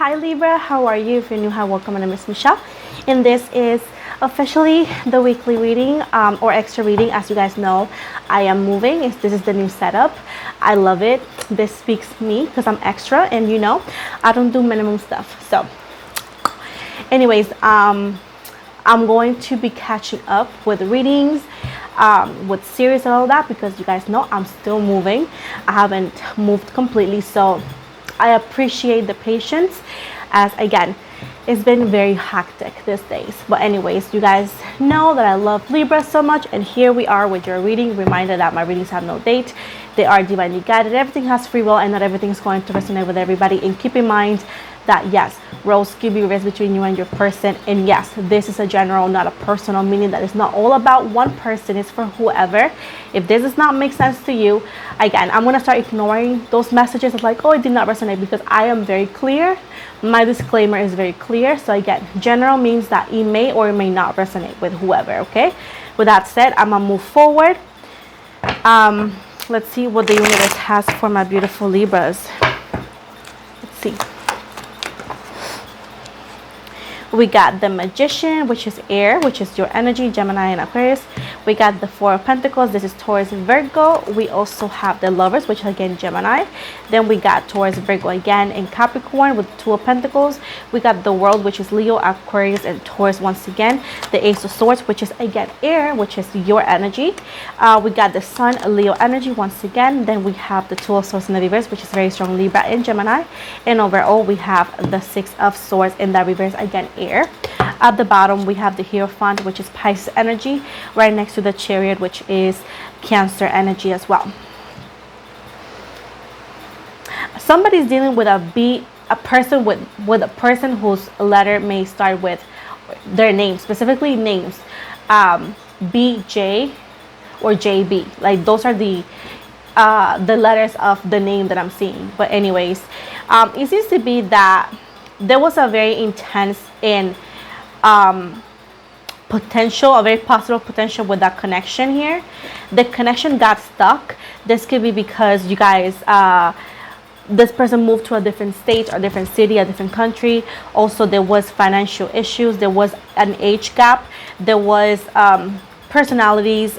Hi Libra, how are you? If you're new, hi, welcome. My name is Michelle, and this is officially the weekly reading or extra reading. As you guys know, I am moving. This is the new setup. I love it. This speaks me because I'm extra, and you know, I don't do minimum stuff. So anyways, I'm going to be catching up with readings, with series and all that, because you guys know I'm still moving. I haven't moved completely, so I appreciate the patience, as again, it's been very hectic these days. But anyways, you guys know that I love Libra so much, and here we are with your reading. Reminder that my readings have no date. They are divinely guided. Everything has free will, and not everything is going to resonate with everybody. And keep in mind that yes, roles give you rest between you and your person, and yes, this is a general, not a personal, meaning that it's not all about one person. It's for whoever. If this does not make sense to you, again, I'm gonna start ignoring those messages of like, oh, it did not resonate, because I am very clear. My disclaimer is very clear. So again, general means that it may or may not resonate with whoever. Okay, with that said, I'm gonna move forward. Let's see what the universe has for my beautiful Libras. Let's see. We got the Magician, which is air, which is your energy, Gemini and Aquarius. We got the Four of Pentacles. This is Taurus, Virgo. We also have the Lovers, which is again Gemini. Then we got Taurus, Virgo again, and Capricorn with Two of Pentacles. We got the World, which is Leo, Aquarius, and Taurus once again. The Ace of Swords, which is again air, which is your energy. We got the Sun, Leo energy once again. Then we have the Two of Swords in the reverse, which is very strong Libra and Gemini. And overall, we have the Six of Swords in the reverse, again air. At the bottom, we have the Hierophant, which is Pisces energy, right next to the Chariot, which is Cancer energy as well. Somebody's dealing with a person whose letter may start with their name, specifically names, BJ or JB. Like those are the letters of the name that I'm seeing. But anyways, it seems to be that there was a very intense and potential, a very possible potential with that connection here. The connection got stuck. This could be because you guys, this person moved to a different state or different city, a different country. Also, there was financial issues. There was an age gap. There was personalities,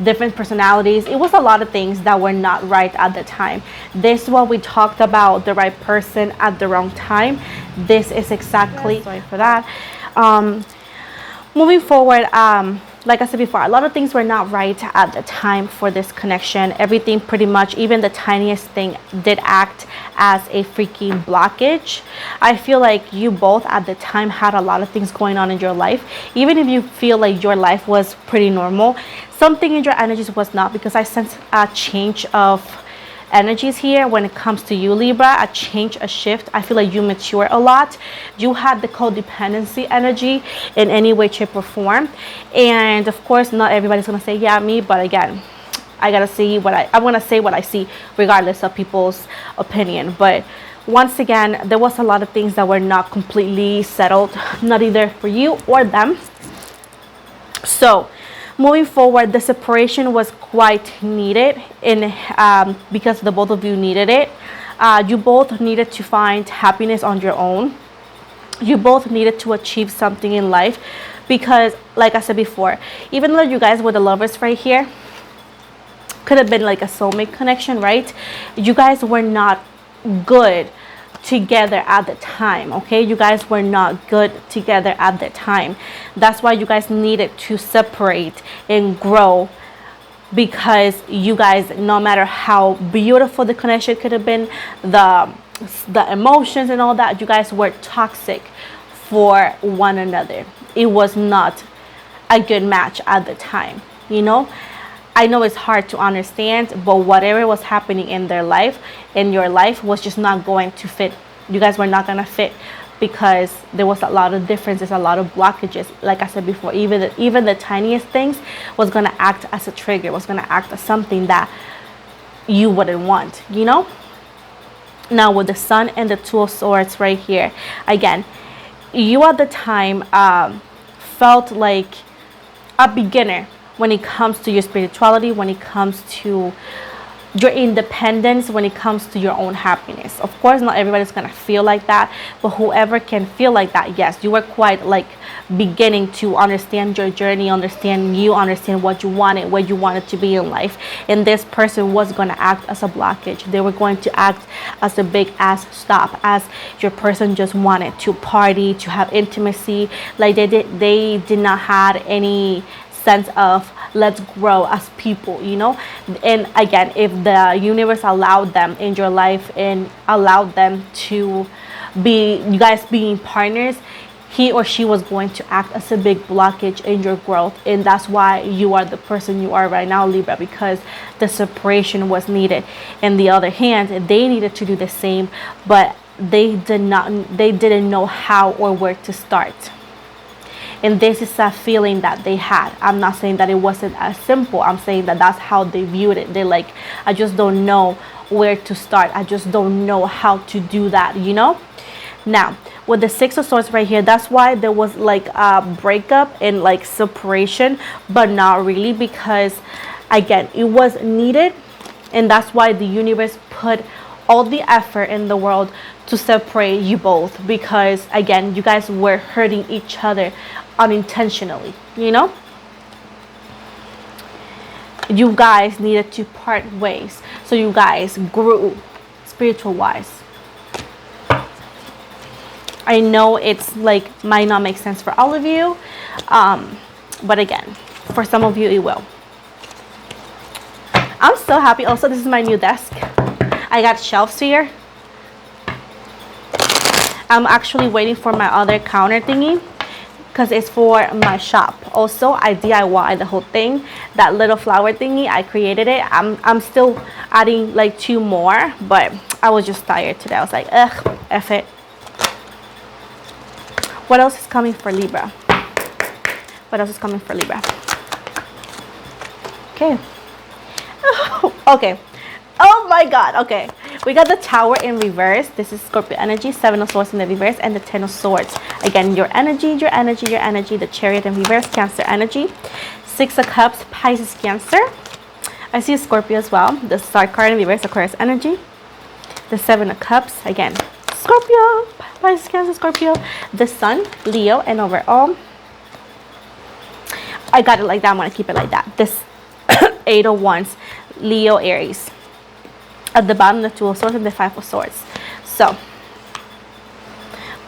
different personalities. It was a lot of things that were not right at the time. This is what we talked about, the right person at the wrong time. This is exactly, sorry for that. Moving forward, like I said before, a lot of things were not right at the time for this connection. Everything pretty much, even the tiniest thing, did act as a freaking blockage. I feel like you both at the time had a lot of things going on in your life. Even if you feel like your life was pretty normal, something in your energies was not, because I sense a change of energies here when it comes to you, Libra. A change, a shift. I feel like you mature a lot. You had the codependency energy in any way, shape, or form. And of course, not everybody's gonna say yeah, me, but again, I gotta see what I'm gonna say what I see regardless of people's opinion. But once again, there was a lot of things that were not completely settled, not either for you or them. So moving forward, the separation was quite needed because the both of you needed it. You both needed to find happiness on your own. You both needed to achieve something in life, because like I said before, even though you guys were the Lovers right here, could have been like a soulmate connection, right? You guys were not good together at the time. Okay, you guys were not good together at the time. That's why you guys needed to separate and grow, because you guys, no matter how beautiful the connection could have been, the emotions and all that, you guys were toxic for one another. It was not a good match at the time, you know. I know it's hard to understand, but whatever was happening in their life, in your life, was just not going to fit. You guys were not going to fit, because there was a lot of differences, a lot of blockages. Like I said before, even the tiniest things was going to act as a trigger, was going to act as something that you wouldn't want, you know. Now with the Sun and the Two of Swords right here, again, you at the time felt like a beginner when it comes to your spirituality, when it comes to your independence when it comes to your own happiness. Of course, not everybody's gonna feel like that, but whoever can feel like that, yes, you were quite like beginning to understand your journey, understand what you wanted, where you wanted to be in life. And this person was gonna act as a blockage. They were going to act as a big ass stop, as your person just wanted to party, to have intimacy. Like they did not have any sense of let's grow as people, you know. And again, if the universe allowed them in your life and allowed them to be, you guys being partners, he or she was going to act as a big blockage in your growth. And that's why you are the person you are right now, Libra, because the separation was needed. And the other hand, they needed to do the same, but they didn't know how or where to start. And this is a feeling that they had. I'm not saying that it wasn't as simple. I'm saying that that's how they viewed it. They're like, I just don't know where to start. I just don't know how to do that, you know? Now, with the Six of Swords right here, that's why there was like a breakup and like separation, but not really, because again, it was needed. And that's why the universe put all the effort in the world to separate you both, because again, you guys were hurting each other unintentionally, you know. You guys needed to part ways, so you guys grew spiritual wise. I know it's like might not make sense for all of you, but again, for some of you it will. I'm so happy. Also, this is my new desk. I got shelves here. I'm actually waiting for my other counter thingy, because it's for my shop. Also, I DIY the whole thing. That little flower thingy, I created it. I'm still adding like 2 more, but I was just tired today. I was like, ugh, F it. What else is coming for Libra? What else is coming for Libra? Okay. Okay. Oh my God. Okay. We got the Tower in reverse. This is Scorpio energy, 7 of Swords in the reverse, and the 10 of Swords. Again, your energy, your energy, your energy. The Chariot in reverse, Cancer energy. 6 of Cups, Pisces, Cancer. I see a Scorpio as well. The Star card in reverse, Aquarius energy. The 7 of Cups, again, Scorpio, Pisces, Cancer, Scorpio. The Sun, Leo, and overall, I got it like that. I'm going to keep it like that. This 8 of Wands, Leo, Aries. At the bottom, the 2 of Swords and the 5 of Swords. So,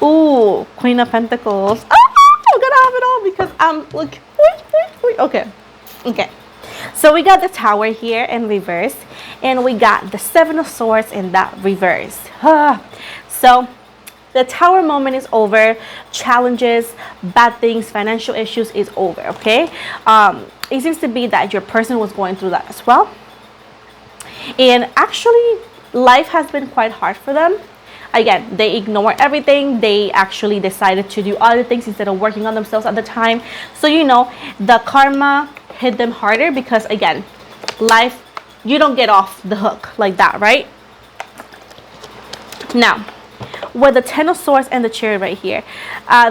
ooh, Queen of Pentacles. Oh, I'm gonna have it all because I'm like, okay. So we got the Tower here in reverse, and we got the 7 of Swords in that reverse. So the Tower moment is over. Challenges, bad things, financial issues is over. Okay. It seems to be that your person was going through that as well. And actually, life has been quite hard for them. Again, they ignore everything. They actually decided to do other things instead of working on themselves at the time. So, you know, the karma hit them harder because, again, life, you don't get off the hook like that, right? Now, with the 10 of Swords and the Chariot right here,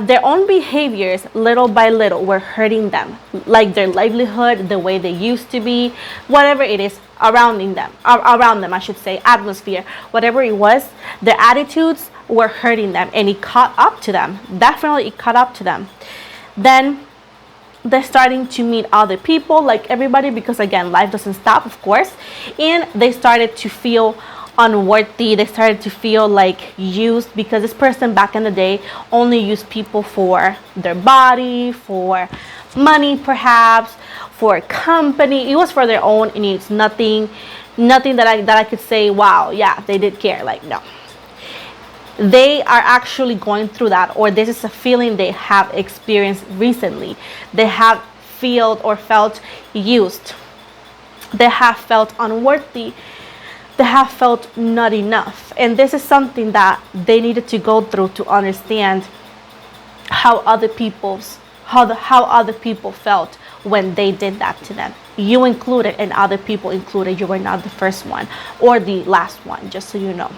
their own behaviors, little by little, were hurting them. Like their livelihood, the way they used to be, whatever it is around them, I should say, atmosphere, whatever it was, their attitudes were hurting them, and it caught up to them. Definitely, it caught up to them. Then they're starting to meet other people, like everybody, because again, life doesn't stop, of course, and they started to feel unworthy. They started to feel like used, because this person back in the day only used people for their body, for money, perhaps for company. It was for their own needs. Nothing that I could say, wow, yeah, they did care. Like, no, they are actually going through that, or this is a feeling they have experienced recently. They have felt used. They have felt unworthy. They have felt not enough. And this is something that they needed to go through to understand how other people felt when they did that to them. You included, and other people included. You were not the first one or the last one, just so you know.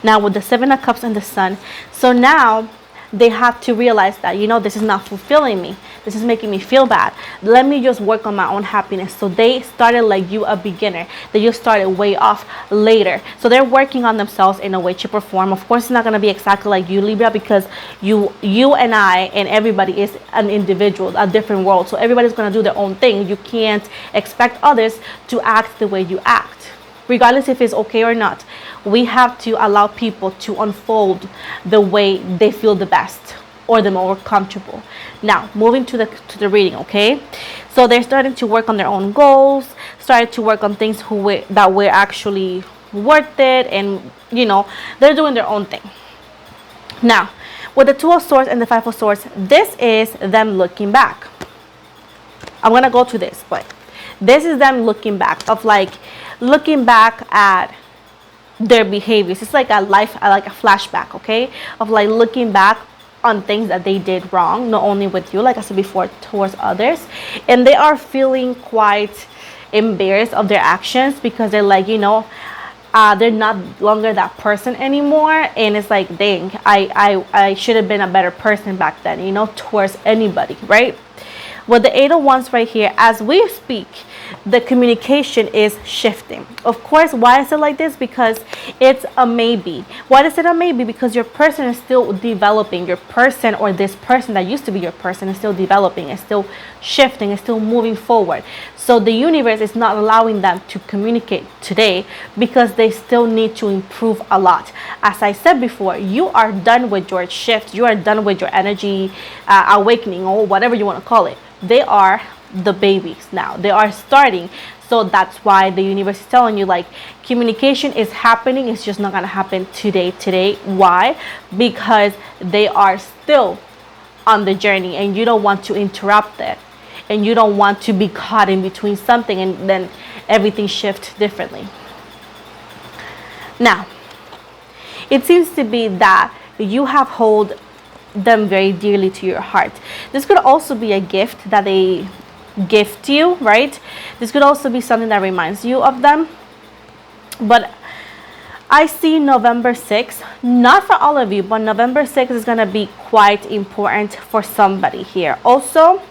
Now with the 7 of Cups and the Sun, so now they have to realize that, you know, this is not fulfilling me. This is making me feel bad. Let me just work on my own happiness. So they started like you, a beginner. They just started way off later. So they're working on themselves in a way, shape, or form. Of course, it's not going to be exactly like you, Libra, because you and I and everybody is an individual, a different world. So everybody's going to do their own thing. You can't expect others to act the way you act, regardless if it's okay or not. We have to allow people to unfold the way they feel the best or the more comfortable. Now, moving to the reading, okay? So they're starting to work on their own goals, started to work on things that were actually worth it, and, you know, they're doing their own thing. Now, with the Two of Swords and the Five of Swords, this is them looking back. I'm going to go to this, but this is them looking back, looking back at their behaviors. It's like a flashback, okay, of like looking back on things that they did wrong, not only with you, like I said before, towards others. And they are feeling quite embarrassed of their actions, because they're like, you know, they're not longer that person anymore. And it's like, dang, I should have been a better person back then, you know, towards anybody, right? With the Eight of Wands right here, as we speak, the communication is shifting. Of course, why is it like this? Because it's a maybe. Why is it a maybe? Because your person is still developing. Your person, or this person that used to be your person, is still developing, is still shifting, is still moving forward. So the universe is not allowing them to communicate today, because they still need to improve a lot. As I said before, you are done with your shift. You are done with your energy awakening, or whatever you want to call it. They are the babies now. They are starting. So that's why the universe is telling you, like, communication is happening. It's just not going to happen today. Why? Because they are still on the journey, and you don't want to interrupt it, and you don't want to be caught in between something and then everything shifts differently. Now, it seems to be that you have hold them very dearly to your heart. This could also be a gift that they gift you, right? This could also be something that reminds you of them. But I see November 6th, not for all of you, but November 6th is going to be quite important for somebody here. Also,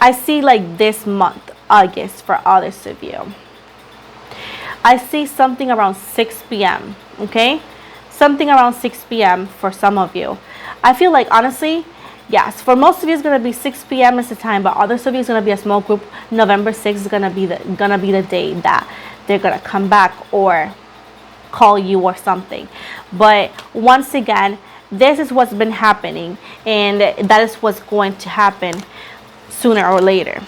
I see like this month, August, for others of you. I see something around 6 p.m. okay? Something around 6 p.m. for some of you. I feel like, honestly, yes, for most of you it's gonna be 6 p.m. is the time, but others of you it's gonna be a small group. November 6th is gonna be the day that they're gonna come back or call you or something. But once again, this is what's been happening, and that is what's going to happen sooner or later.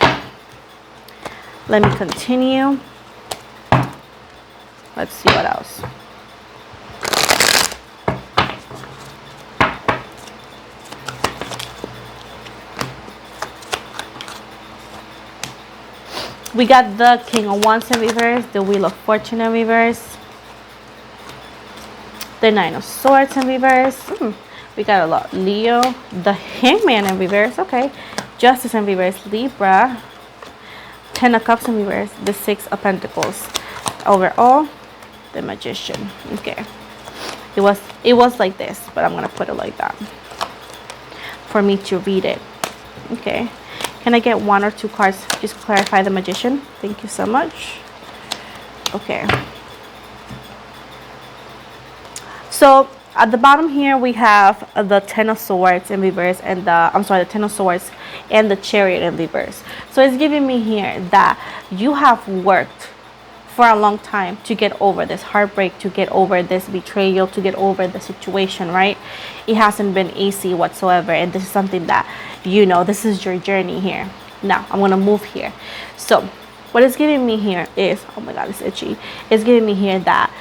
Let me continue. Let's see what else. We got the King of Wands in reverse, the Wheel of Fortune in reverse, the Nine of Swords in reverse. We got a lot. Leo, the Hangman in reverse. Okay. Justice in reverse. Libra, Ten of Cups in reverse, the Six of Pentacles. Overall, the Magician. Okay. It was like this, but I'm gonna put it like that for me to read it. Okay. Can I get one or two cards just to clarify the Magician? Thank you so much. Okay. So at the bottom here we have the Ten of Swords in reverse and the Ten of Swords and the Chariot in reverse. So it's giving me here that you have worked for a long time to get over this heartbreak, to get over this betrayal, to get over the situation, right? It hasn't been easy whatsoever, and this is something that, you know, this is your journey here. Now I'm gonna move here. So what it's giving me here is, oh my god, it's itchy. It's giving me here that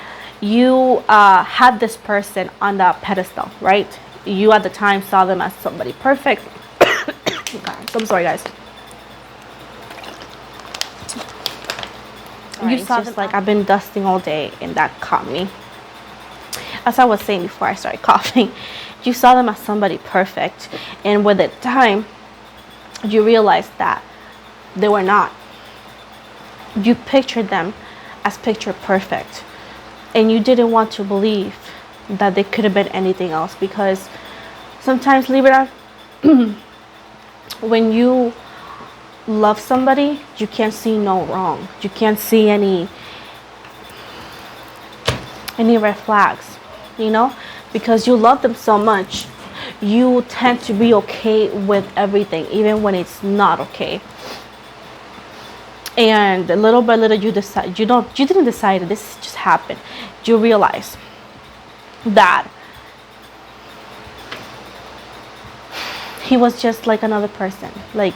you had this person on the pedestal, right? You at the time saw them as somebody perfect. God, so I'm sorry, guys. You saw them, like, I've been dusting all day, and that caught me. As I was saying before I started coughing, you saw them as somebody perfect, and with the time you realized that they were not. You pictured them as picture perfect, and you didn't want to believe that they could have been anything else. Because sometimes, Libra, when you love somebody, you can't see no wrong. You can't see any red flags, you know, because you love them so much. You tend to be okay with everything, even when it's not okay. And little by little, you decide, you didn't decide, this just happened. You realize that he was just like another person. Like,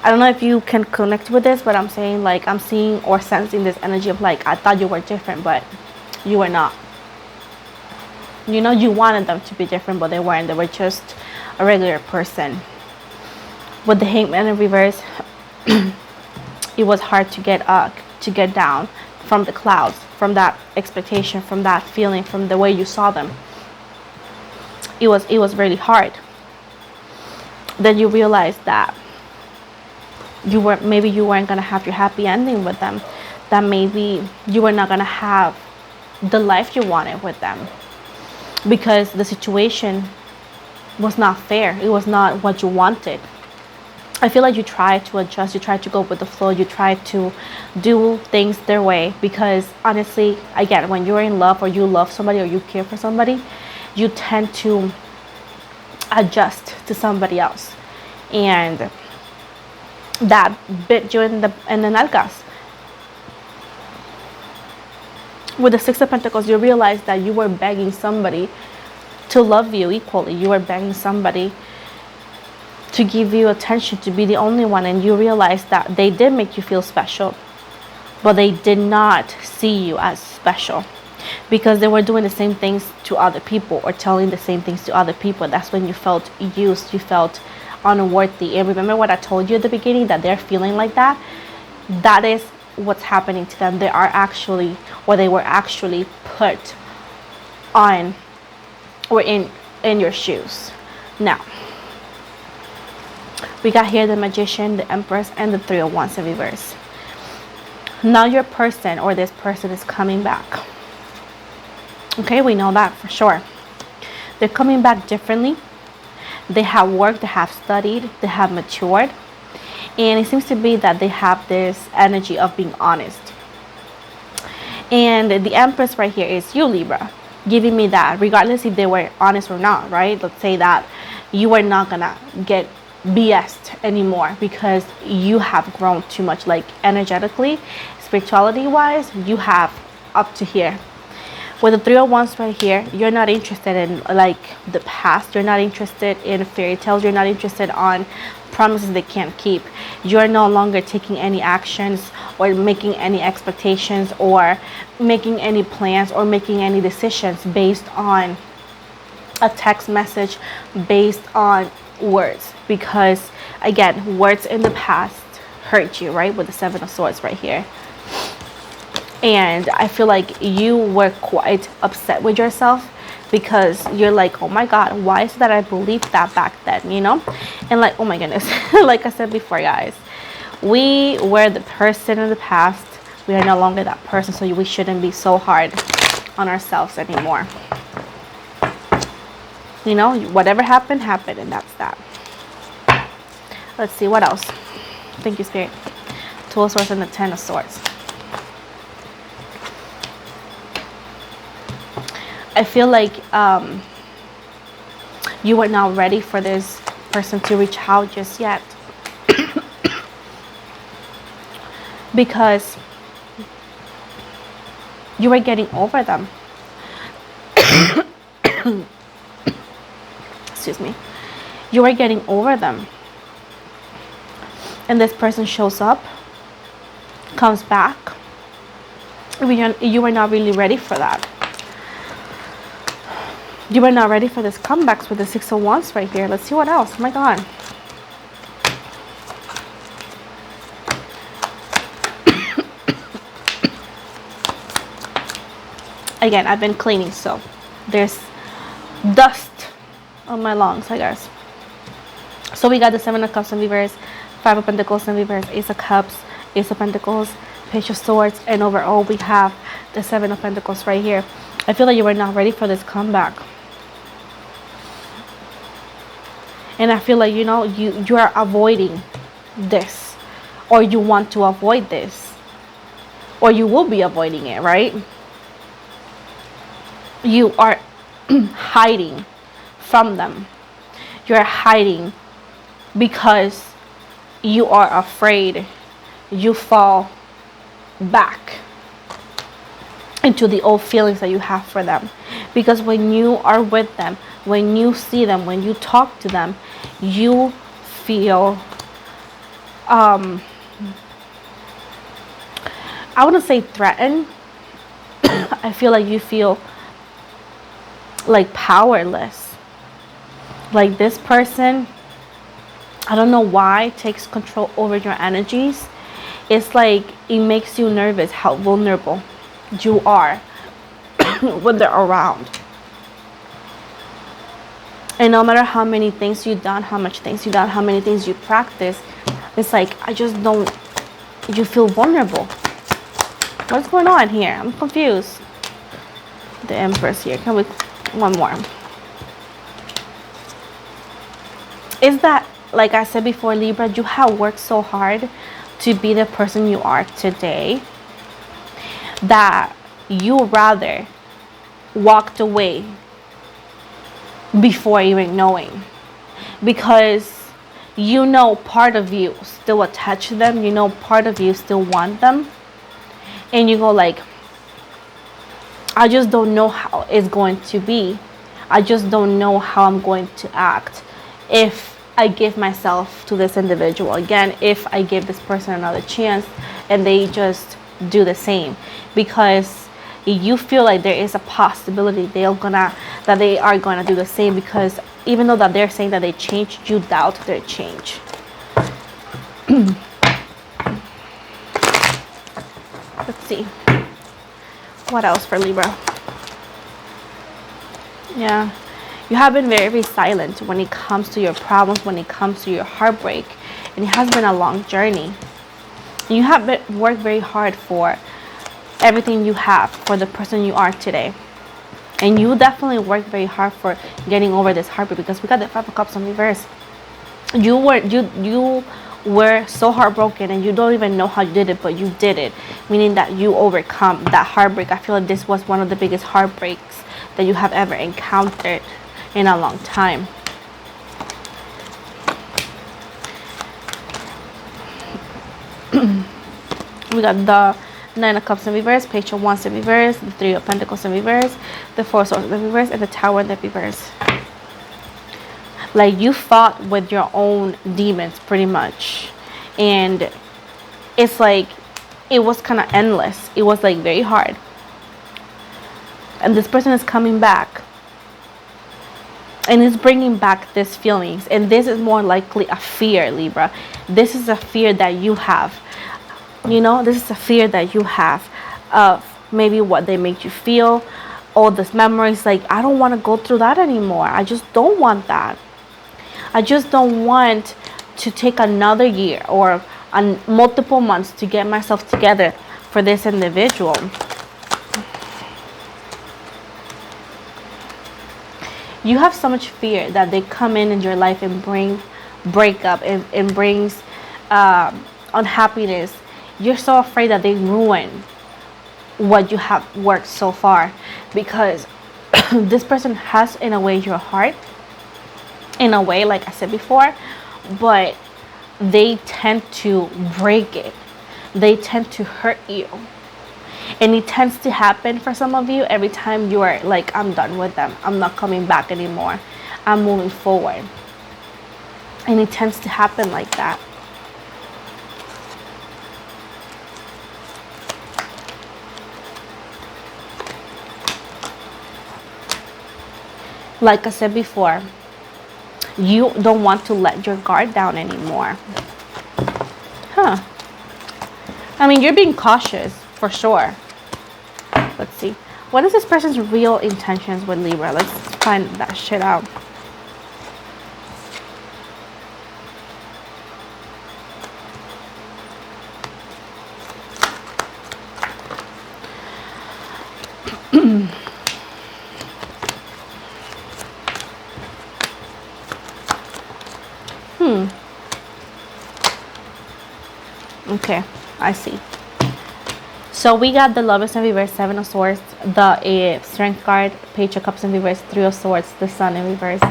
I don't know if you can connect with this, but I'm saying, like, I'm seeing or sensing this energy of like, I thought you were different, but you were not. You know, you wanted them to be different, but they weren't. They were just a regular person. With the Hangman in reverse, it was hard to get down from the clouds, from that expectation, from that feeling, from the way you saw them. It was really hard. Then you realized that maybe you weren't gonna have your happy ending with them. That maybe you were not gonna have the life you wanted with them, because the situation was not fair. It was not what you wanted. I feel like you try to adjust, you try to go with the flow, you try to do things their way, because honestly, again, when you're in love or you love somebody or you care for somebody, you tend to adjust to somebody else. And that bit you in the nalgas. With the Six of Pentacles, you realize that you were begging somebody to love you equally. You were begging somebody to give you attention, to be the only one, and you realize that they did make you feel special, but they did not see you as special, because they were doing the same things to other people or telling the same things to other people. That's when you felt used, you felt unworthy. And remember what I told you at the beginning, that they're feeling like that. That is what's happening to them. They are actually, or they were actually put on or in your shoes. Now, we got here the Magician, the Empress, and the Three of Wands in reverse. Now your person or this person is coming back. Okay, we know that for sure. They're coming back differently. They have worked, they have studied, they have matured. And it seems to be that they have this energy of being honest. And the Empress right here is you, Libra, giving me that regardless if they were honest or not, right? Let's say that you are not gonna get BS'd anymore because you have grown too much, like energetically, spirituality wise, you have up to here. With the Three of Wands right here, you're not interested in like the past, you're not interested in fairy tales, you're not interested on promises they can't keep. You're no longer taking any actions or making any expectations or making any plans or making any decisions based on a text message, based on words, because again, words in the past hurt you, right? With the Seven of Swords right here. And I feel like you were quite upset with yourself, because you're like, oh my god, why is it that I believed that back then, you know? And like, oh my goodness, like I said before, guys, we were the person in the past, we are no longer that person, so we shouldn't be so hard on ourselves anymore. You know, whatever happened, happened, and that's that. Let's see, what else? Thank you, Spirit. Two of Swords and the Ten of Swords. I feel like you were not ready for this person to reach out just yet. Because you were getting over them. Excuse me. You were getting over them. And this person shows up, comes back. You were not really ready for that. You were not ready for this comebacks with the Six of Wands right here. Let's see what else. Oh my god. Again, I've been cleaning, so there's dust on my lungs, I guess. So we got the Seven of Cups in reverse, Five of Pentacles in reverse, Ace of Cups, Ace of Pentacles, Page of Swords, and overall we have the Seven of Pentacles right here. I feel like you are not ready for this comeback. And I feel like, you know, you are avoiding this, or you want to avoid this, or you will be avoiding it, right? You are hiding from them. You're hiding because you are afraid you fall back into the old feelings that you have for them. Because when you are with them, when you see them, when you talk to them, you feel I wouldn't say threatened. I feel like you feel like powerless. Like this person, I don't know why, takes control over your energies. It's like it makes you nervous how vulnerable you are when they're around. And no matter how many things you've done, how much things you've done, how many things you practice, it's like, I just don't, you feel vulnerable. What's going on here? I'm confused. The Empress here. Can we, one more. Is that, like I said before, Libra, you have worked so hard to be the person you are today that you rather walked away before even knowing, because you know part of you still attached to them, you know part of you still want them, and you go like, I just don't know how it's going to be. I just don't know how I'm going to act if I give myself to this individual again, if I give this person another chance and they just do the same. Because you feel like there is a possibility they are gonna do the same, because even though that they're saying that they changed, you doubt their change. Let's see. What else for Libra? Yeah. You have been very, very silent when it comes to your problems, when it comes to your heartbreak. And it has been a long journey. You have worked very hard for everything you have, for the person you are today. And you definitely worked very hard for getting over this heartbreak, because we got the 5 of Cups in reverse. You were so heartbroken and you don't even know how you did it, but you did it, meaning that you overcome that heartbreak. I feel like this was one of the biggest heartbreaks that you have ever encountered in a long time. We got the 9 of Cups in reverse, Page of Wands in reverse, the 3 of Pentacles in reverse, the 4 of Swords in reverse, and the Tower in the reverse. Like you fought with your own demons pretty much, and it's like it was kind of endless. It was like very hard, and this person is coming back and is bringing back these feelings, and this is more likely a fear, Libra. This is a fear that you have, you know, this is a fear that you have of maybe what they make you feel, all these memories. Like, I don't want to go through that anymore. I just don't want that. I just don't want to take another year or multiple months to get myself together for this individual. You have so much fear that they come in your life and bring breakup and brings unhappiness. You're so afraid that they ruin what you have worked so far, because this person has, in a way, your heart. In a way, like I said before, but they tend to break it. They tend to hurt you. And it tends to happen for some of you every time you are like, I'm done with them. I'm not coming back anymore. I'm moving forward. And it tends to happen like that. Like I said before, you don't want to let your guard down anymore. Huh. I mean, you're being cautious for sure. Let's see. What is this person's real intentions with Libra? Let's find that shit out. Okay, I see. So we got the Lovers in reverse, Seven of Swords, the Strength card, Page of Cups in reverse, Three of Swords, the Sun in reverse,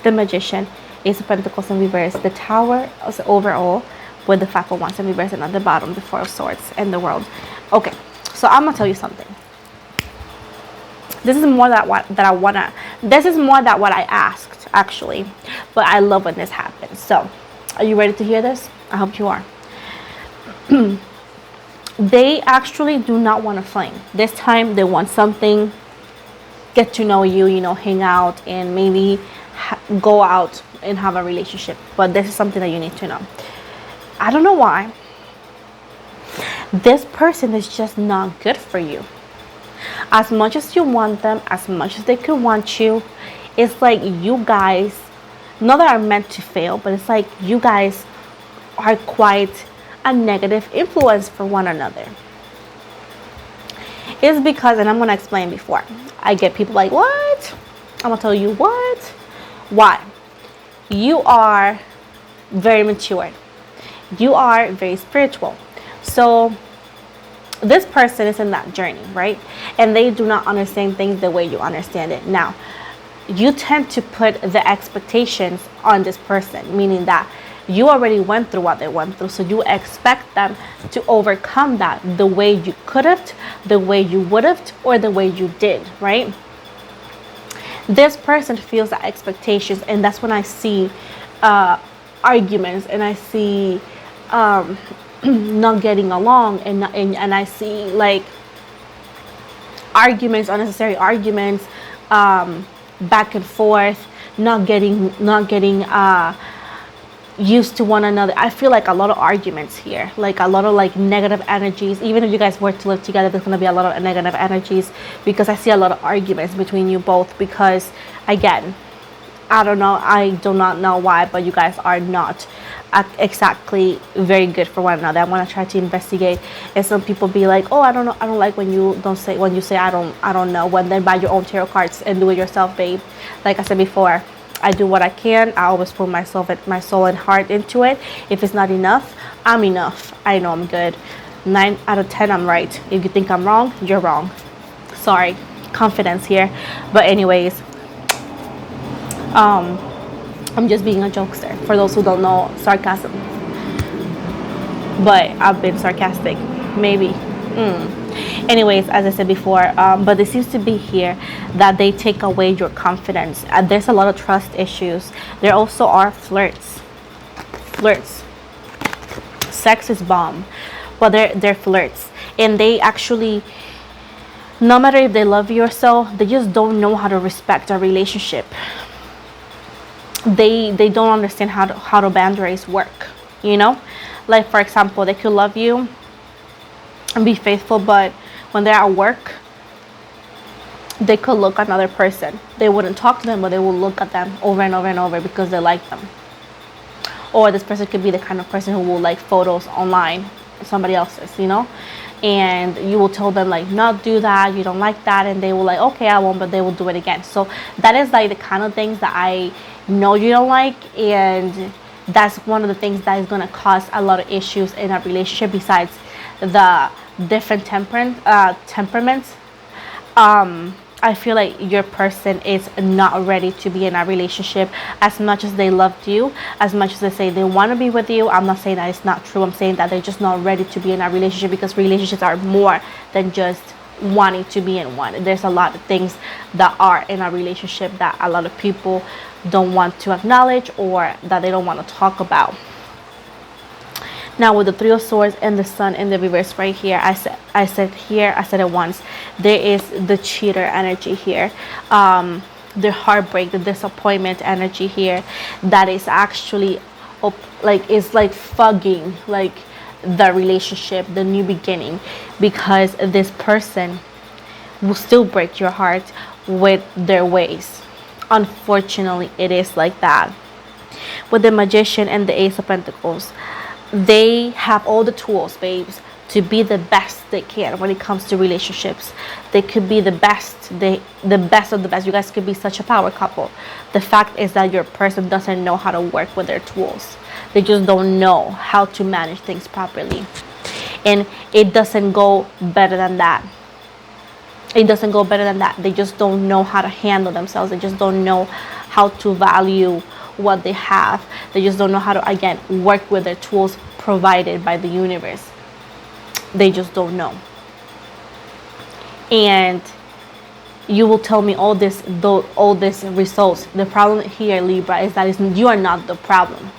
the Magician, Ace of Pentacles in reverse, the Tower overall, with the Five of Wands in reverse, and at the bottom, the Four of Swords and the World. Okay, so I'm gonna tell you something. This is more that what I asked, actually, but I love when this happens. So, are you ready to hear this? I hope you are. They actually do not want a fling. This time they want something, get to know you, you know, hang out, and maybe go out and have a relationship. But this is something that you need to know. I don't know why. This person is just not good for you. As much as you want them, as much as they could want you, it's like you guys, not that are meant to fail, but it's like you guys are quite a negative influence for one another. It's because, and I'm going to explain before, I get people like, what? I'm going to tell you what? Why? You are very mature. You are very spiritual. So this person is in that journey, right? And they do not understand things the way you understand it. Now, you tend to put the expectations on this person, meaning that you already went through what they went through, so you expect them to overcome that the way you could have, the way you would have, or the way you did, right? This person feels the expectations, and that's when I see arguments, and I see not getting along, and I see like arguments, unnecessary arguments, back and forth, not getting used to one another. I feel like a lot of arguments here, like a lot of like negative energies. Even if you guys were to live together, there's going to be a lot of negative energies, because I see a lot of arguments between you both, because again, I don't know, I do not know why, but you guys are not exactly very good for one another. I want to try to investigate, and some people be like, oh, I don't know, I don't like when you say I don't know, when then buy your own tarot cards and do it yourself, babe. Like I said before, I do what I can. I always put my soul and heart into it. If it's not enough, I'm enough. I know I'm good. 9 out of 10, I'm right. If you think I'm wrong, you're wrong. Sorry, confidence here. But anyways, I'm just being a jokester. For those who don't know, sarcasm. But I've been sarcastic, maybe. Anyways, as I said before, but it seems to be here that they take away your confidence. There's a lot of trust issues. There also are flirts. Sex is bomb, but they're flirts, and they actually, no matter if they love you or so, they just don't know how to respect a relationship. They don't understand how to boundaries work, you know. Like, for example, they could love you and be faithful, but when they're at work, they could look at another person. They wouldn't talk to them, but they will look at them over and over and over because they like them. Or this person could be the kind of person who will like photos online, somebody else's, you know, and you will tell them like, not do that, you don't like that, and they will like, okay, I won't, but they will do it again. So that is like the kind of things that I know you don't like, and that's one of the things that is going to cause a lot of issues in a relationship, besides the different temperaments. I feel like your person is not ready to be in a relationship. As much as they loved you, as much as they say they want to be with you, I'm not saying that it's not true. I'm saying that they're just not ready to be in a relationship, because relationships are more than just wanting to be in one. There's a lot of things that are in a relationship that a lot of people don't want to acknowledge, or that they don't want to talk about. Now, with the Three of Swords and the Sun in the reverse right here, I said it once, there is the cheater energy here, the heartbreak, the disappointment energy here, that is actually like, is like fugging like the relationship, the new beginning, because this person will still break your heart with their ways. Unfortunately, it is like that. With the Magician and the Ace of Pentacles, they have all the tools, babes, to be the best they can when it comes to relationships. They could be the best, the best of the best. You guys could be such a power couple. The fact is that your person doesn't know how to work with their tools. They just don't know how to manage things properly. And it doesn't go better than that. It doesn't go better than that. They just don't know how to handle themselves. They just don't know how to value what they have. They just don't know how to, again, work with their tools provided by the universe. They just don't know. And you will tell me all this results. The problem here, Libra, is that you are not the problem.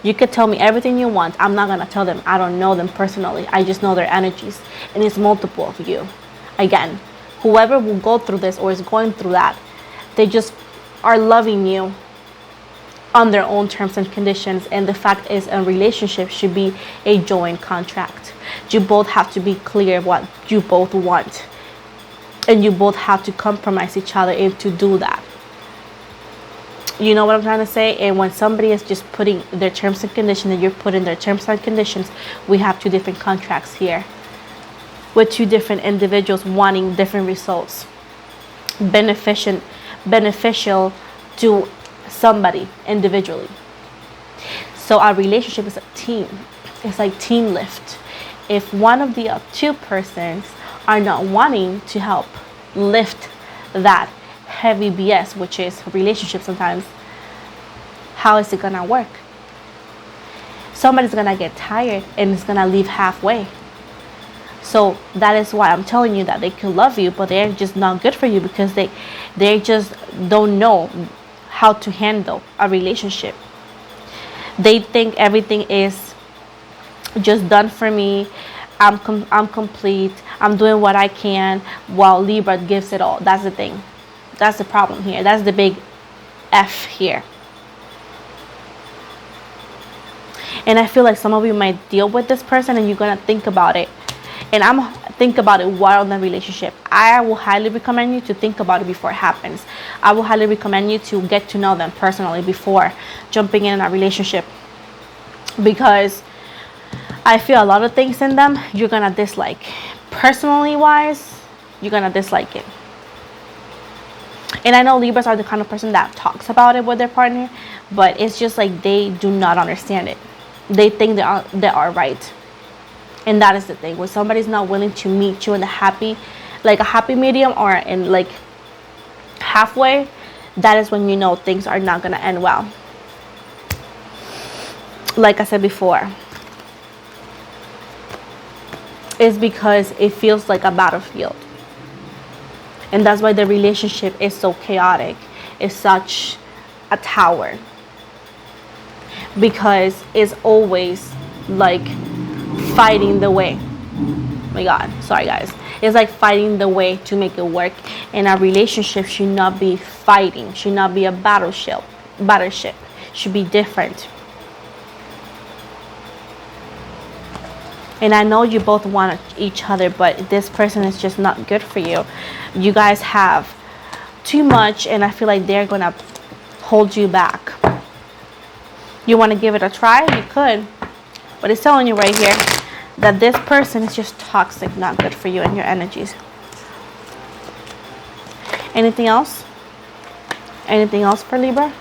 You could tell me everything you want. I'm not going to tell them. I don't know them personally. I just know their energies. And it's multiple of you. Again, whoever will go through this or is going through that, they just are loving you on their own terms and conditions. And the fact is, a relationship should be a joint contract. You both have to be clear what you both want. And you both have to compromise each other and to do that. You know what I'm trying to say? And when somebody is just putting their terms and conditions and you're putting their terms and conditions, we have two different contracts here. With two different individuals wanting different results. Beneficial to somebody individually. So our relationship is a team. It's like team lift. If one of the two persons are not wanting to help lift that heavy BS, which is relationship sometimes, how is it gonna work? Somebody's gonna get tired and it's gonna leave halfway. So that is why I'm telling you that they can love you, but they're just not good for you because they just don't know how to handle a relationship. They think everything is just done for me. I'm complete. I'm doing what I can, while Libra gives it all. That's the thing. That's the problem here. That's the big F here. And I feel like some of you might deal with this person and you're going to think about it. And I'm think about it while in the relationship. I will highly recommend you to think about it before it happens. I will highly recommend you to get to know them personally before jumping in a relationship. Because I feel a lot of things in them you're going to dislike. Personally wise, you're going to dislike it. And I know Libras are the kind of person that talks about it with their partner, but it's just like they do not understand it. They think they are right. And that is the thing. When somebody's not willing to meet you in a happy medium or in like halfway, that is when you know things are not going to end well. Like I said before, it's because it feels like a battlefield. And that's why the relationship is so chaotic. It's such a tower. Because it's always like fighting the way. Oh my God, sorry guys. It's like fighting the way to make it work. And a relationship should not be fighting. Should not be a battleship. Should be different. And I know you both want each other, but this person is just not good for you. You guys have too much, and I feel like they're going to hold you back. You want to give it a try? You could. But it's telling you right here that this person is just toxic, not good for you and your energies. Anything else? Anything else for Libra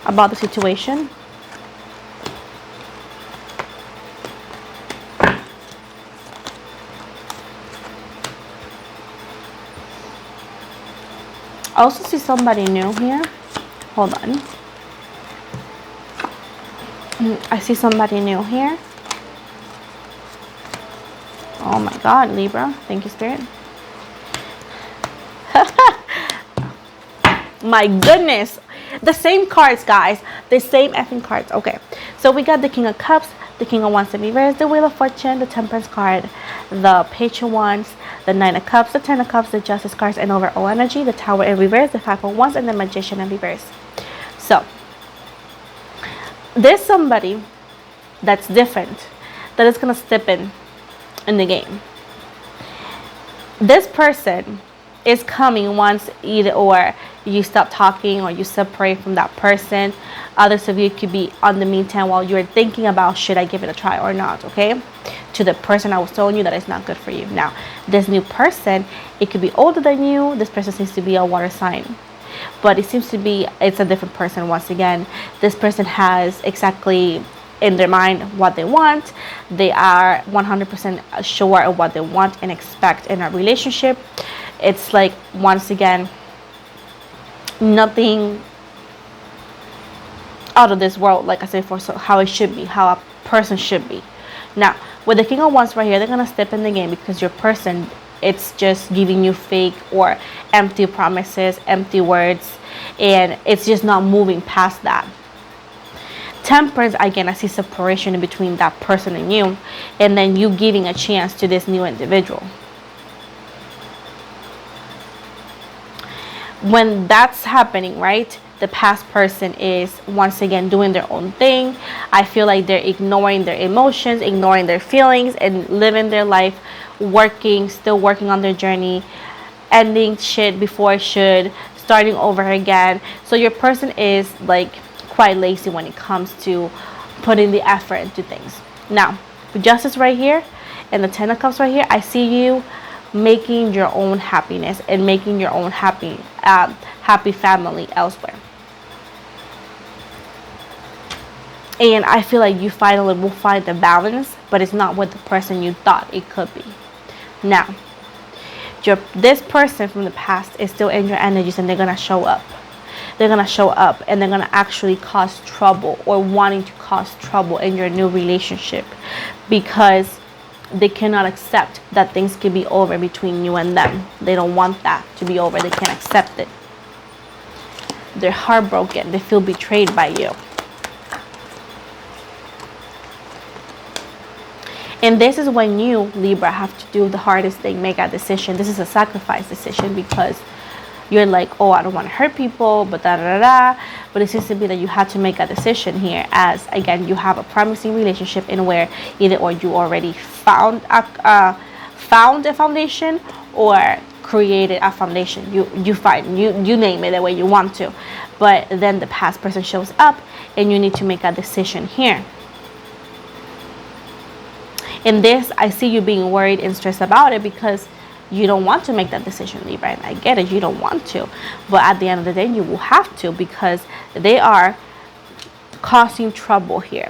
about the situation? I also see somebody new here. Hold on. I see somebody new here. Oh my God, Libra. Thank you, Spirit. My goodness. The same cards, guys. The same effing cards. Okay. So we got the King of Cups, the King of Wands in reverse, the Wheel of Fortune, the Temperance card, the Page of Wands, the Nine of Cups, the Ten of Cups, the Justice cards, and overall energy, the Tower in reverse, the Five of Wands, and the Magician in reverse. So, there's somebody that's different that is going to step in the game. This person is coming once either or you stop talking or you separate from that person. Others of you could be on the meantime while you're thinking about, should I give it a try or not, okay? To the person I was telling you that is not good for you. Now, this new person, it could be older than you. This person seems to be a water sign. But it seems to be, it's a different person once again. This person has exactly in their mind what they want. They are 100% sure of what they want and expect in a relationship. It's like, once again, nothing out of this world, like I said before, so how it should be, how a person should be. Now, with the King of Wands right here, they're going to step in the game because your person, it's just giving you fake or empty promises, empty words, and it's just not moving past that. Temperance, again, I see separation in between that person and you, and then you giving a chance to this new individual. When that's happening, right, the past person is once again doing their own thing. I feel like they're ignoring their emotions, ignoring their feelings, and living their life, still working on their journey, ending shit before it should, starting over again. So your person is like quite lazy when it comes to putting the effort into things. Now, the Justice right here and the Ten of Cups right here, I see you making your own happiness and making your own happy family elsewhere. And I feel like you finally will find the balance, but it's not with the person you thought it could be. Now, this person from the past is still in your energies, and they're going to show up. They're going to show up, and they're going to actually cause trouble, or wanting to cause trouble in your new relationship, because they cannot accept that things can be over between you and them. They don't want that to be over. They can't accept it. They're heartbroken. They feel betrayed by you. And this is when you, Libra, have to do the hardest thing, make a decision. This is a sacrifice decision, because you're like, oh, I don't want to hurt people, but da-da-da-da. But it seems to be that you had to make a decision here, as, again, you have a promising relationship in where either or you already found a foundation or created a foundation. You name it the way you want to. But then the past person shows up, and you need to make a decision here. In this, I see you being worried and stressed about it because you don't want to make that decision, Libra. And I get it, you don't want to. But at the end of the day, you will have to, because they are causing trouble here.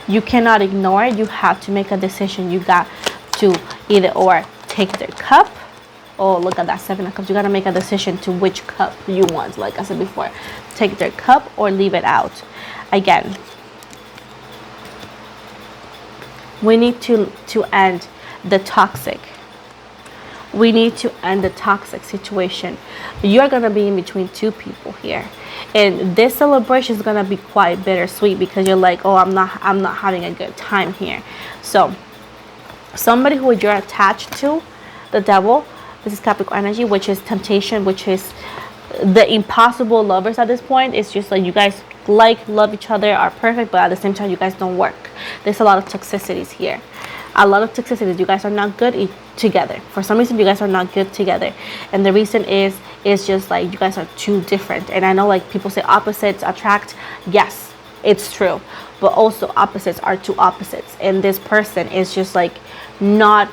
You cannot ignore it. You have to make a decision. You got to either or take their cup. Oh, look at that, Seven of Cups. You got to make a decision to which cup you want. Like I said before, take their cup or leave it out. Again, we need to end the toxic. We need to end the toxic situation. You're going to be in between two people here. And this celebration is going to be quite bittersweet, because you're like, oh, I'm not having a good time here. So somebody who you're attached to, the Devil, this is Capricorn energy, which is temptation, which is the impossible lovers at this point. It's just like you guys love each other, are perfect, but at the same time you guys don't work. There's a lot of toxicities here. A lot of toxicities. You guys are not good together. For some reason, you guys are not good together. And the reason is just like you guys are too different. And I know, like, people say opposites attract. Yes, it's true. But also opposites are two opposites. And this person is just like not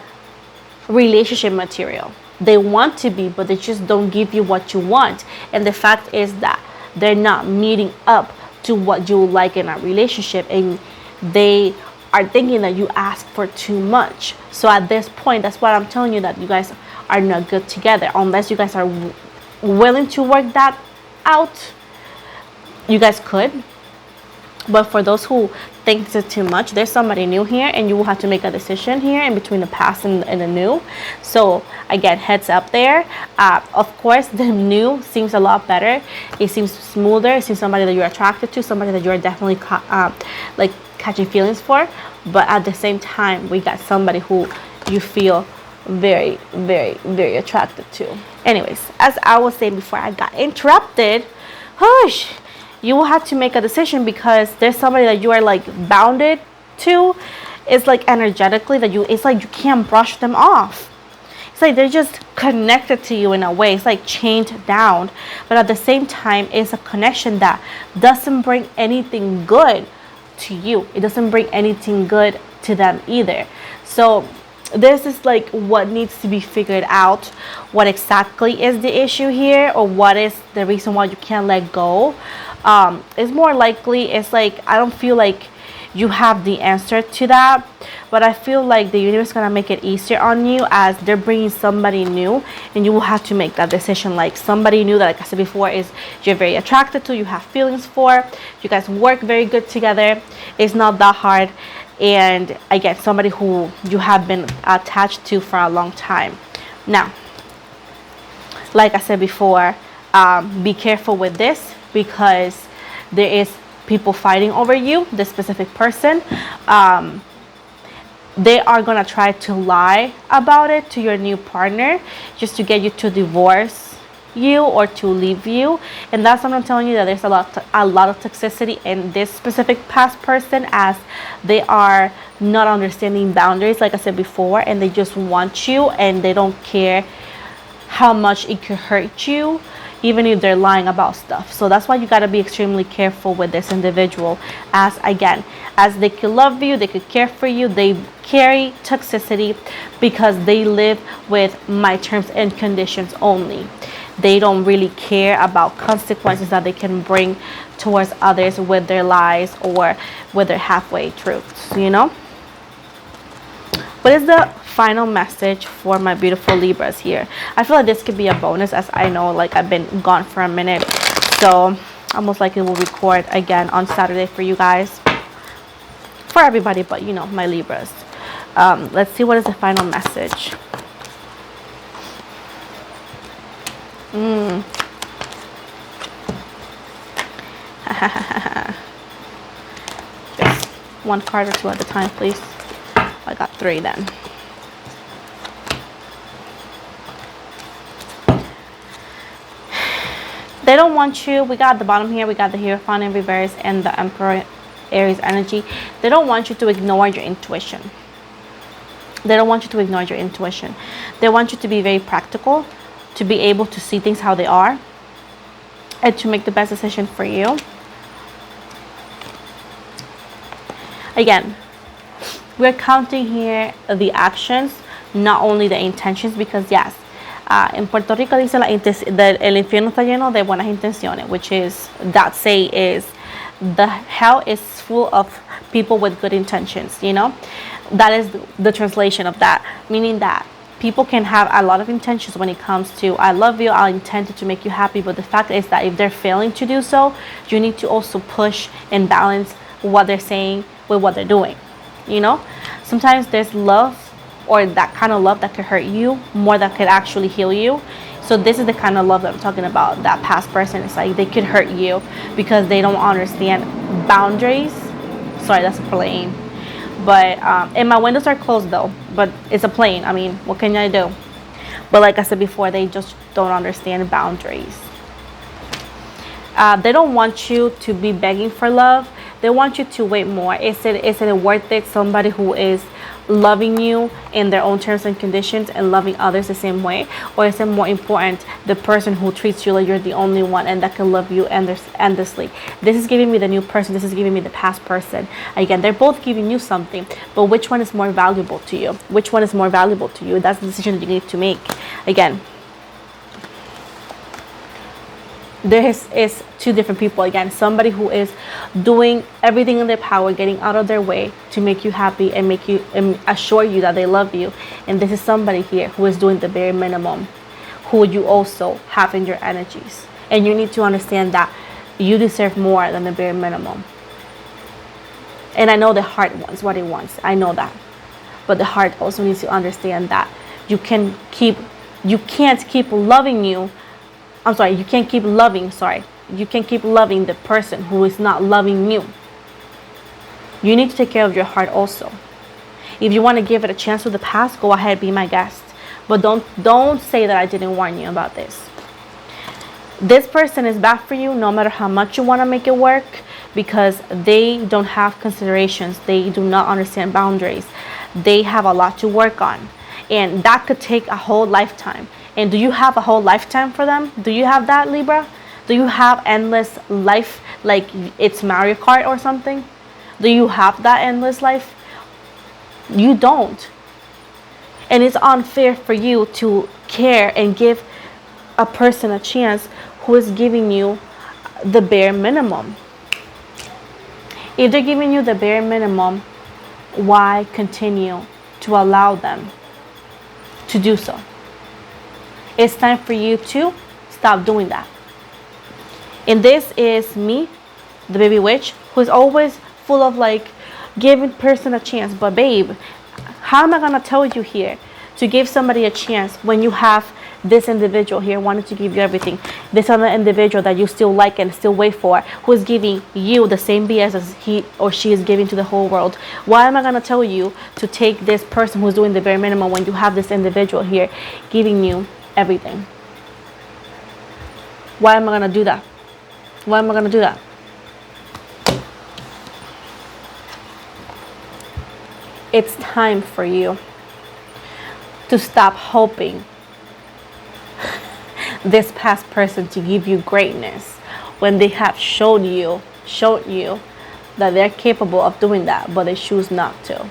relationship material. They want to be, but they just don't give you what you want. And the fact is that they're not meeting up to what you like in a relationship, and they are thinking that you ask for too much. So at this point, that's why I'm telling you that you guys are not good together. Unless you guys are willing to work that out, you guys could. But for those who think it's too much, there's somebody new here, and you will have to make a decision here in between the past and the new. So again, heads up there. Of course, the new seems a lot better. It seems smoother. It seems somebody that you're attracted to, somebody that you're definitely like catching feelings for. But at the same time, we got somebody who you feel very, very, very attracted to. Anyways, as I was saying before I got interrupted, hush. You will have to make a decision, because there's somebody that you are like bounded to. It's like energetically that it's like you can't brush them off. It's like they're just connected to you in a way. It's like chained down. But at the same time, it's a connection that doesn't bring anything good to you. It doesn't bring anything good to them either. So this is like what needs to be figured out, what exactly is the issue here, or what is the reason why you can't let go. It's more likely, it's like, I don't feel like you have the answer to that, but I feel like the universe is gonna make it easier on you as they're bringing somebody new, and you will have to make that decision. Like somebody new that, like I said before, is you're very attracted to, you have feelings for, you guys work very good together, it's not that hard. And again, somebody who you have been attached to for a long time. Now, like I said before, be careful with this, because there is people fighting over you, this specific person. They are gonna try to lie about it to your new partner just to get you to divorce you or to leave you. And that's what I'm telling you, that there's a lot of toxicity in this specific past person, as they are not understanding boundaries, like I said before, and they just want you, and they don't care how much it could hurt you, even if they're lying about stuff. So that's why you got to be extremely careful with this individual, as again, as they could love you, they could care for you, they carry toxicity because they live with my terms and conditions only. They don't really care about consequences that they can bring towards others with their lies or with their halfway truths, you know? What is the final message for my beautiful Libras here? I feel like this could be a bonus, as I know, like, I've been gone for a minute, so almost like it will record again on Saturday for you guys, for everybody but, you know, my Libras. Let's see, what is the final message? Just one card or two at a time, please. I got 3 then. They don't want you. We got the bottom here. We got the Hierophant in reverse and the Emperor Aries energy. They don't want you to ignore your intuition. They don't want you to ignore your intuition. They want you to be very practical, to be able to see things how they are, and to make the best decision for you. Again, we're counting here the actions, not only the intentions, because yes, en Puerto Rico dice el infierno está lleno de buenas intenciones, which is, that say is, the hell is full of people with good intentions, you know? That is the translation of that, meaning that people can have a lot of intentions when it comes to, I love you, I intended to make you happy, but the fact is that if they're failing to do so, you need to also push and balance what they're saying with what they're doing, you know? Sometimes there's love, or that kind of love that could hurt you more than could actually heal you. So this is the kind of love that I'm talking about. That past person, it's like they could hurt you because they don't understand boundaries. Sorry, that's a plane. But and my windows are closed though, but it's a plane. I mean, what can I do? But like I said before, they just don't understand boundaries. They don't want you to be begging for love. They want you to wait more. Is it worth it? Somebody who is loving you in their own terms and conditions and loving others the same way, or is it more important the person who treats you like you're the only one and that can love you endlessly? This is giving me the new person, this is giving me the past person. Again, they're both giving you something, but which one is more valuable to you? Which one is more valuable to you? That's the decision that you need to make. Again, there is 2 different people. Again, somebody who is doing everything in their power, getting out of their way to make you happy and make you and assure you that they love you. And this is somebody here who is doing the bare minimum, who you also have in your energies. And you need to understand that you deserve more than the bare minimum. And I know the heart wants what it wants. I know that. But the heart also needs to understand that you can't keep loving you. You can't keep loving the person who is not loving you. You need to take care of your heart also. If you want to give it a chance with the past, go ahead, be my guest. But don't say that I didn't warn you about this. This person is bad for you no matter how much you want to make it work, because they don't have considerations. They do not understand boundaries. They have a lot to work on. And that could take a whole lifetime. And do you have a whole lifetime for them? Do you have that, Libra? Do you have endless life, like it's Mario Kart or something? Do you have that endless life? You don't. And it's unfair for you to care and give a person a chance who is giving you the bare minimum. If they're giving you the bare minimum, why continue to allow them to do so? It's time for you to stop doing that. And this is me, the baby witch, who's always full of like giving person a chance. But babe, how am I gonna tell you here to give somebody a chance when you have this individual here wanting to give you everything, this other individual that you still like and still wait for, who is giving you the same BS as he or she is giving to the whole world? Why am I gonna tell you to take this person who's doing the bare minimum when you have this individual here giving you everything? Why am I gonna do that? Why am I gonna do that? It's time for you to stop hoping this past person to give you greatness when they have showed you that they're capable of doing that, but they choose not to.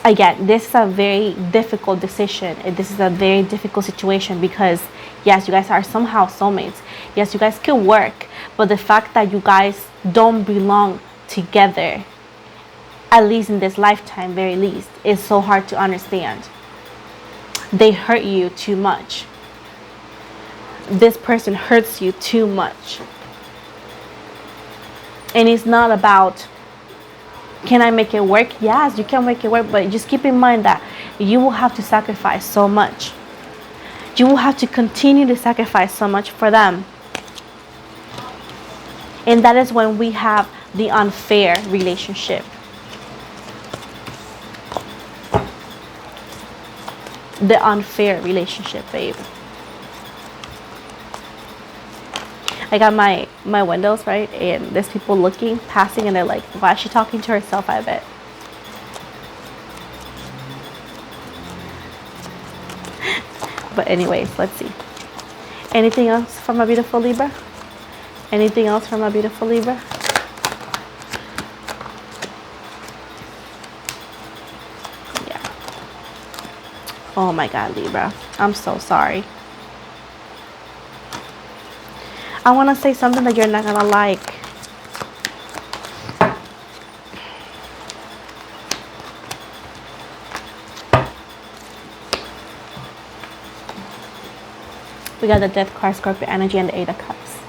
Again, this is a very difficult decision. This is a very difficult situation because yes, you guys are somehow soulmates. Yes, you guys can work, but the fact that you guys don't belong together, at least in this lifetime, very least, is so hard to understand. They hurt you too much. This person hurts you too much. And it's not about, can I make it work? Yes, you can make it work, but just keep in mind that you will have to sacrifice so much. You will have to continue to sacrifice so much for them. And that is when we have the unfair relationship. The unfair relationship, babe. I got my windows, right? And there's people looking, passing, and they're like, why is she talking to herself, I bet. But anyways, let's see. Anything else from a beautiful Libra? Anything else from a beautiful Libra? Yeah. Oh my God, Libra. I'm so sorry. I want to say something that you're not going to like. We got the Death card, Scorpio energy, and the Eight of Cups.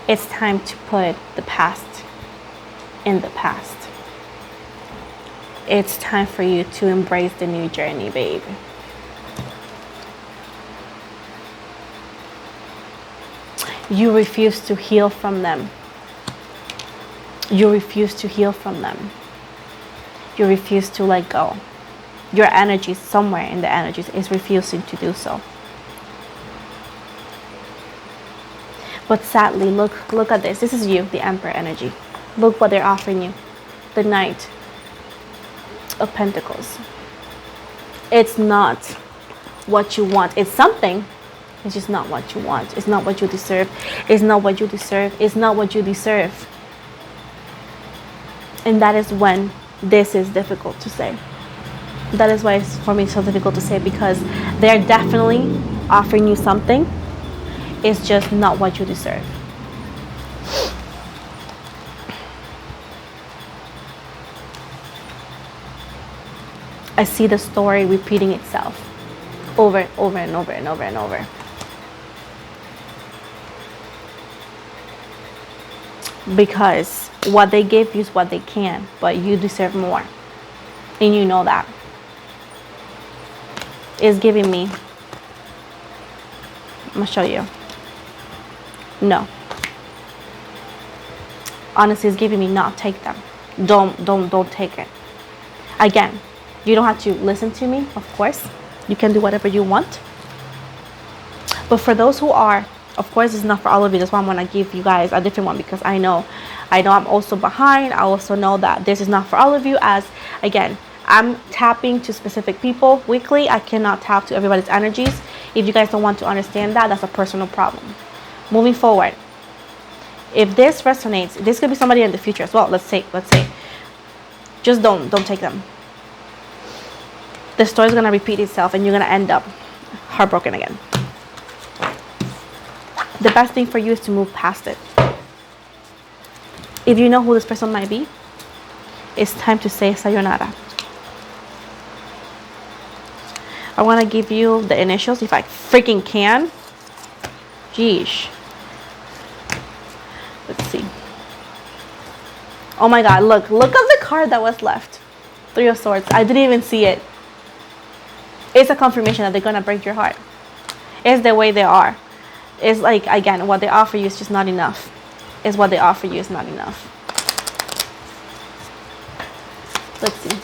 It's time to put the past in the past. It's time for you to embrace the new journey, babe. You refuse to heal from them. You refuse to heal from them. You refuse to let go. Your energy, somewhere in the energies, is refusing to do so. But sadly, look at this. This is you, the Emperor energy. Look what they're offering you. The Knight of Pentacles. It's not what you want. It's something. It's just not what you want. It's not what you deserve. It's not what you deserve. It's not what you deserve. And that is when this is difficult to say. That is why it's for me so difficult to say, because they're definitely offering you something. It's just not what you deserve. I see the story repeating itself over and over and over and over and over. Because what they give you is what they can, but you deserve more. And you know that. It's giving me, I'm gonna show you. No. Honestly, it's giving me not take them. Don't take it. Again, you don't have to listen to me, of course. You can do whatever you want. But for those who are, of course, it's not for all of you. That's why I'm gonna give you guys a different one, because I know I'm also behind. I also know that this is not for all of you, as again, I'm tapping to specific people weekly. I cannot tap to everybody's energies. If you guys don't want to understand that, that's a personal problem. Moving forward, if this resonates, this could be somebody in the future as well. Let's say just don't take them. The story is going to repeat itself and you're going to end up heartbroken again. The best thing for you is to move past it. If you know who this person might be, it's time to say sayonara. I want to give you the initials if I freaking can. Jeez. Let's see. Oh my god, look at the card that was left. 3 of Swords. I didn't even see it. It's a confirmation that they're gonna break your heart. It's the way they are. It's like, again, what they offer you is just not enough. It's what they offer you is not enough. Let's see.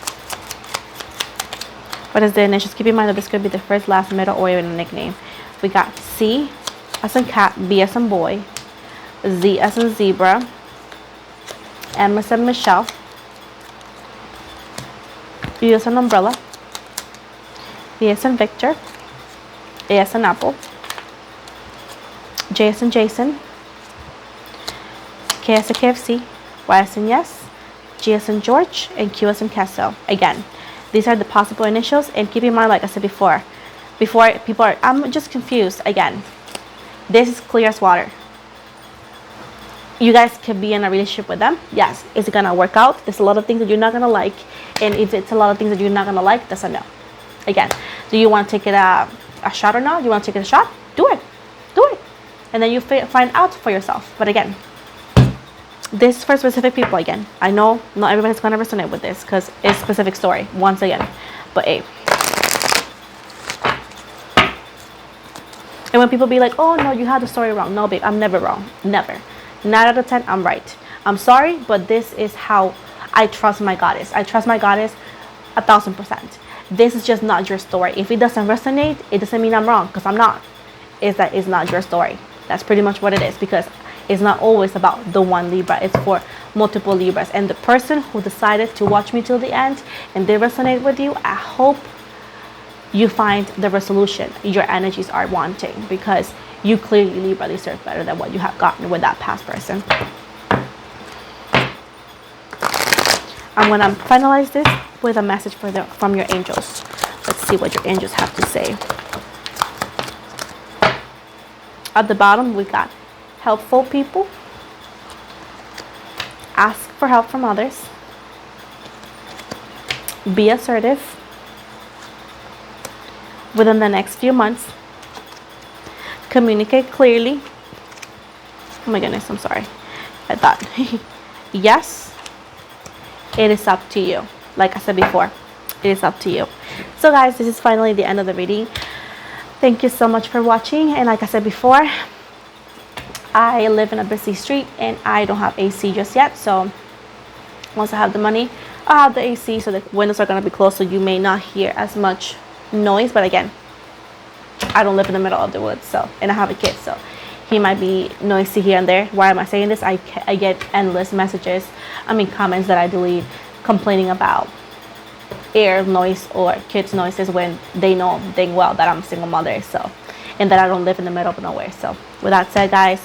What is the initials? Keep in mind that this could be the first, last, middle, or even a nickname. We got C as in cat, B as in boy, Z as in zebra, M as in Michelle, U as in umbrella, V as in Victor, A as in apple, J as in Jason, K as in KFC, Y as in yes, G as in George, and Q as in Castle. Again, these are the possible initials, and keep in mind, like I said before people are, I'm just confused. Again, this is clear as water. You guys could be in a relationship with them. Yes. Is it gonna work out? There's a lot of things that you're not gonna like, and if it's a lot of things that you're not gonna like, that's a no. Again, do you want to take it a shot or not? You want to take it a shot? Do it, and then you find out for yourself. But again, this is for specific people. Again, I know not everybody's gonna resonate with this because it's a specific story once again, but hey. And when people be like, oh no, you had the story wrong. No, babe, I'm never wrong. Never. 9 out of 10, I'm right. I'm sorry, but this is how I trust my goddess. I trust my goddess 1000%. This is just not your story. If it doesn't resonate, it doesn't mean I'm wrong, because I'm not. It's that it's not your story. That's pretty much what it is, because it's not always about the one Libra. It's for multiple Libras. And the person who decided to watch me till the end and they resonate with you, I hope you find the resolution your energies are wanting, because you clearly, Libra, deserve better than what you have gotten with that past person. I'm going to finalize this with a message from your angels. Let's see what your angels have to say. At the bottom, we got helpful people. Ask for help from others. Be assertive. Within the next few months, communicate clearly. Oh my goodness, I'm sorry. I thought, yes, it is up to you. Like I said before, it is up to you. So guys, this is finally the end of the reading. Thank you so much for watching. And like I said before, I live in a busy street and I don't have AC just yet. So once I have the money, I'll have the AC, so the windows are going to be closed, so you may not hear as much noise. But again, I don't live in the middle of the woods, so, and I have a kid, so he might be noisy here and there. Why am I saying this? I get endless messages, comments that I delete, complaining about air noise or kids noises, when they know dang well that I'm a single mother, so, and that I don't live in the middle of nowhere. So with that said, guys,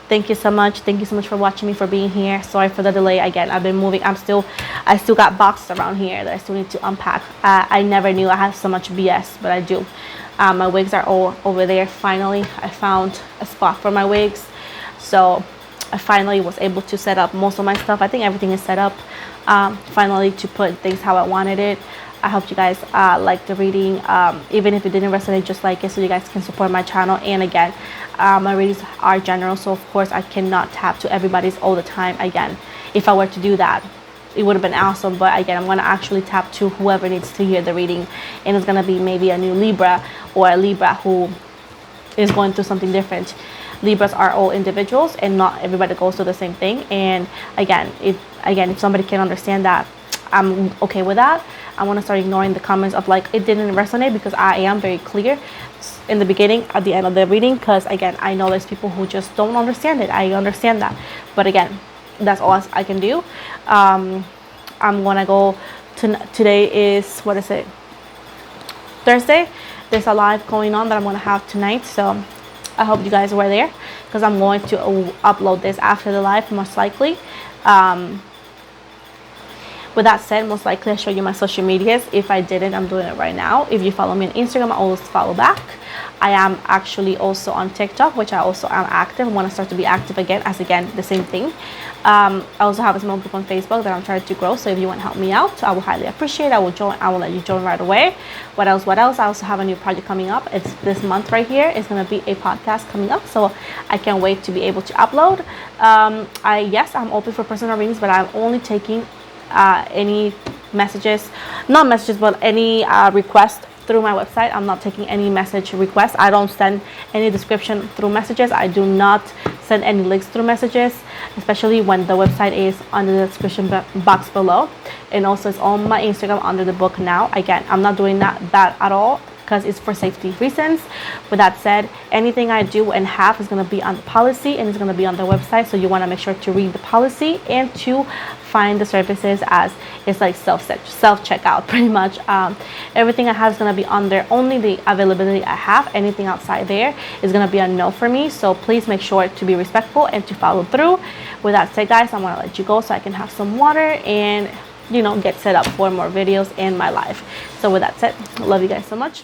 thank you so much for watching me, for being here. Sorry for the delay. Again, I've been moving. I still got boxes around here that I still need to unpack. I never knew I had so much BS, but I do. My wigs are all over there. Finally, I found a spot for my wigs, so I finally was able to set up most of my stuff. I think everything is set up, finally, to put things how I wanted it. I hope you guys liked the reading. Even if it didn't resonate, just like it, so you guys can support my channel. And again, my readings are general, so of course I cannot tap to everybody's all the time. Again, if I were to do that, it would have been awesome, but again, I'm going to actually tap to whoever needs to hear the reading, and it's going to be maybe a new Libra, or a Libra who is going through something different. Libras are all individuals, and not everybody goes through the same thing. And again, if somebody can understand that, I'm okay with that. I want to start ignoring the comments of like it didn't resonate, because I am very clear in the beginning, at the end of the reading, because again, I know there's people who just don't understand it. I understand that, but again, that's all I can do. I'm gonna go to, today is, what is it, Thursday. There's a live going on that I'm gonna have tonight, so I hope you guys were there, because I'm going to upload this after the live, most likely. With that said, most likely I'll show you my social medias. If I didn't, I'm doing it right now. If you follow me on Instagram, I always follow back. I am actually also on TikTok, which I also am active. I want to start to be active again, as again, the same thing. I also have a small group on Facebook that I'm trying to grow. So if you want to help me out, I will highly appreciate it. I will join. I will let you join right away. What else? I also have a new project coming up. It's this month right here. It's going to be a podcast coming up. So I can't wait to be able to upload. Yes, I'm open for personal readings, but I'm only taking any messages, not messages, but any requests through my website. I'm not taking any message requests. I don't send any description through messages. I do not send any links through messages, especially when the website is under the description box below, and also it's on my Instagram under the book now. Again, I'm not doing that at all because it's for safety reasons. With that said, anything I do and have is going to be on the policy, and it's going to be on the website, so you want to make sure to read the policy and to find the services, as it's like self checkout pretty much. Everything I have is going to be on there, only the availability I have. Anything outside there is going to be a no for me, so please make sure to be respectful and to follow through. With that said, guys, I'm going to let you go so I can have some water and, you know, get set up for more videos in my life. So with that said, love you guys so much.